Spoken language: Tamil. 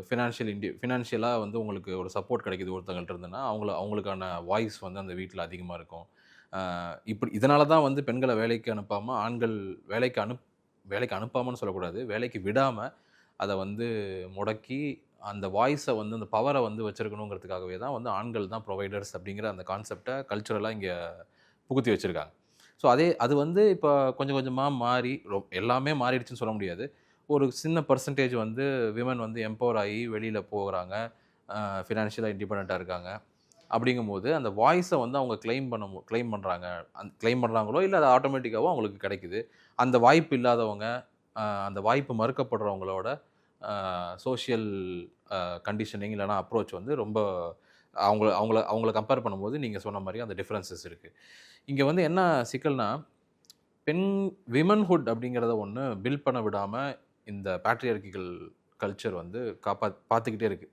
ஃபினான்ஷியலாக வந்து உங்களுக்கு ஒரு சப்போர்ட் கிடைக்குது ஒருத்தங்கள்ட்ட இருந்துன்னா, அவங்களுக்கான வாய்ஸ் வந்து அந்த வீட்டில் அதிகமாக இருக்கும். இப்படி இதனால தான் வந்து பெண்கள வேலைக்கு அனுப்பாம, ஆண்கள் வேலைக்கு வேலைக்கு அனுப்பாமன்னு சொல்லக்கூடாது. வேலைக்கு விடாம, அத வந்து முடக்கி, அந்த வாய்ஸ வந்து அந்த பவர வந்து வச்சிருக்கணுங்கிறதுக்காகவே தான் வந்து ஆண்கள் தான் புரொவைடர்ஸ் அப்படிங்கிற அந்த கான்செப்ட்ட கல்ச்சுரலா இங்க புகுத்தி வச்சிருக்காங்க. ஸோ அது வந்து இப்ப கொஞ்சம் கொஞ்சமா மாறி, எல்லாமே மாறிடுச்சுன்னு சொல்ல முடியாது. ஒரு சின்ன பெர்சன்டேஜ் வந்து விமன் வந்து எம்பவர் ஆகி வெளியில போகுறாங்க. ஃபினான்ஷியலா இண்டிபெண்டன்ட்டா இருக்காங்க. அப்படிங்கும்போது, அந்த வாய்ஸ வந்து அவங்க கிளைம் பண்றாங்க. கிளைம் பண்றாங்களோ, இல்ல அது ஆட்டோமேட்டிக்காவோ அவங்களுக்கு கிடைக்குது. அந்த வாய்ப்பு இல்லாதவங்க, அந்த வாய்ப்பு மறுக்கப்படுறவங்களோட சோசியல் கண்டிஷனிங் இல்லன்னா அப்ரோச் வந்து ரொம்ப அவங்கள அவங்கள அவங்கள கம்பேர் பண்ணும்போது நீங்க சொன்ன மாரி அந்த டிஃபரன்ஸஸ் இருக்கு. இங்க வந்து என்ன சிக்கல்னா, பெண் விமன்ஹுட் அப்படிங்கிறத ஒண்ணு பில்ட் பண்ண விடாம, இந்த பேட்ரியார்க்கிகள் கல்ச்சர் வந்து பார்த்துக்கிட்டே இருக்கு.